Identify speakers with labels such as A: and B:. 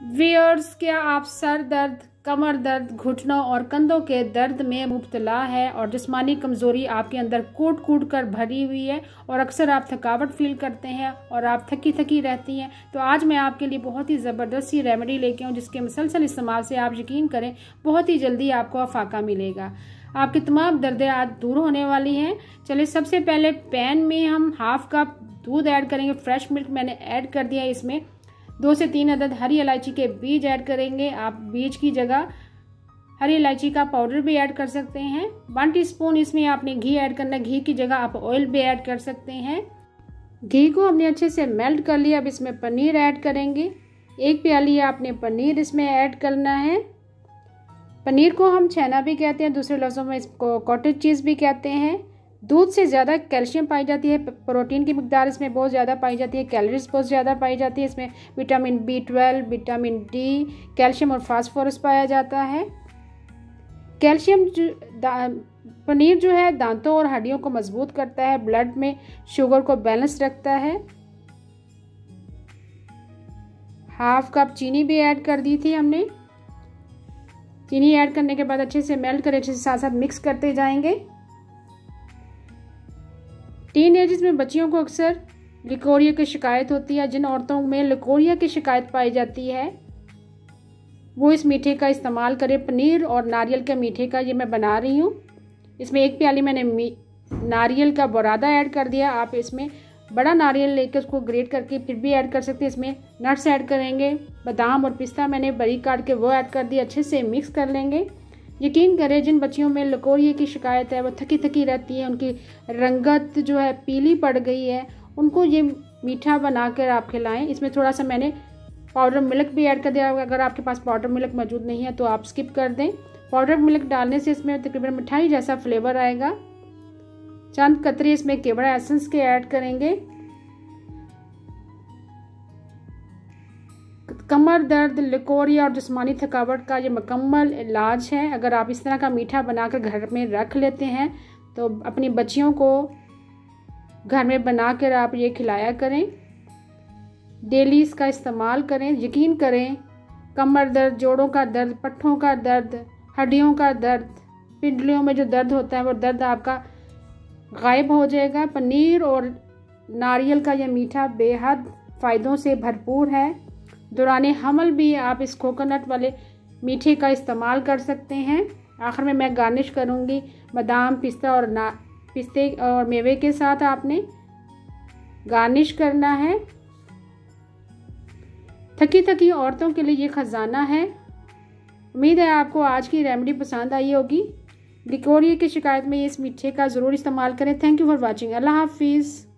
A: Viewers, क्या आप sir दर्द, कमर दर्द, घुटनों और कंधों के दर्द में मुब्तला है और जिस्मानी कमज़ोरी आपके अंदर कूट कूट कर भरी हुई है और अक्सर आप थकावट फील करते हैं और आप थकी थकी रहती हैं? तो आज मैं आपके लिए बहुत ही ज़बरदस्त सी रेमेडी लेके आऊँ जिसके मुसलसल इस्तेमाल से आप यकीन करें बहुत ही जल्दी आपको अफाका मिलेगा। आपकी तमाम दर्दें आज दूर होने वाली हैं। चलिए, सबसे पहले पैन में हम हाफ कप दूध ऐड करेंगे। फ्रेश मिल्क मैंने ऐड कर दिया है। इसमें 2 से 3 अदद हरी इलायची के बीज ऐड करेंगे। आप बीज की जगह हरी इलायची का पाउडर भी ऐड कर सकते हैं। 1 टीस्पून इसमें आपने घी ऐड करना है। घी की जगह आप ऑयल भी ऐड कर सकते हैं। घी को हमने अच्छे से मेल्ट कर लिया। अब इसमें पनीर ऐड करेंगे। 1 प्याली आपने पनीर इसमें ऐड करना है। पनीर को हम छेना भी कहते हैं, दूसरे लफ्ज़ों में इसको कॉटेज चीज़ भी कहते हैं। दूध से ज़्यादा कैल्शियम पाई जाती है, प्रोटीन की मिकदार इसमें बहुत ज़्यादा पाई जाती है, कैलोरीज बहुत ज़्यादा पाई जाती है। इसमें vitamin B12, vitamin D, calcium और फास्फोरस पाया जाता है। कैल्शियम पनीर जो है दांतों और हड्डियों को मजबूत करता है, ब्लड में शुगर को बैलेंस रखता है। हाफ कप चीनी भी ऐड कर दी थी हमने। चीनी ऐड करने के बाद अच्छे से मेल्ट कर अच्छे से साथ साथ मिक्स करते जाएंगे। टीनएजर्स में बच्चियों को अक्सर लिकोरिया की शिकायत होती है। जिन औरतों में लिकोरिया की शिकायत पाई जाती है वो इस मीठे का इस्तेमाल करें। पनीर और नारियल के मीठे का ये मैं बना रही हूँ। इसमें 1 प्याली मैंने नारियल का बुरादा ऐड कर दिया। आप इसमें बड़ा नारियल लेकर उसको ग्रेट करके फिर भी ऐड कर सकते हैं। इसमें नट्स ऐड करेंगे। बादाम और पिस्ता मैंने बारीक काट के वो ऐड कर दिया। अच्छे से मिक्स कर लेंगे। यकीन करें, जिन बच्चियों में लिकोरिया की शिकायत है, वो थकी थकी रहती है, उनकी रंगत जो है पीली पड़ गई है, उनको ये मीठा बनाकर आप खिलाएं। इसमें थोड़ा सा मैंने पाउडर मिल्क भी ऐड कर दिया। अगर आपके पास पाउडर मिल्क मौजूद नहीं है तो आप स्किप कर दें। पाउडर मिल्क डालने से इसमें तकरीबन मिठाई जैसा फ्लेवर आएगा। चंद कतरे इसमें केवड़ा एसेंस के ऐड करेंगे। कमर दर्द, लिकोरिया और जिस्मानी थकावट का ये मुकम्मल इलाज है। अगर आप इस तरह का मीठा बनाकर घर में रख लेते हैं तो अपनी बच्चियों को घर में बनाकर आप ये खिलाया करें। डेली इसका इस्तेमाल करें। यकीन करें, कमर दर्द, जोड़ों का दर्द, पट्ठों का दर्द, हड्डियों का दर्द, पिंडलियों में जो दर्द होता है वो दर्द आपका गायब हो जाएगा। पनीर और नारियल का यह मीठा बेहद फ़ायदों से भरपूर है। दौराने हमल भी आप इस कोकोनट वाले मीठे का इस्तेमाल कर सकते हैं। आखिर में मैं गार्निश करूंगी बादाम, पिस्ते और मेवे के साथ आपने गार्निश करना है। थकी थकी औरतों के लिए ये ख़जाना है। उम्मीद है आपको आज की रेमेडी पसंद आई होगी। लिकोरिया की शिकायत में इस मीठे का ज़रूर इस्तेमाल करें। Thank you for watching. अल्लाह हाफिज़।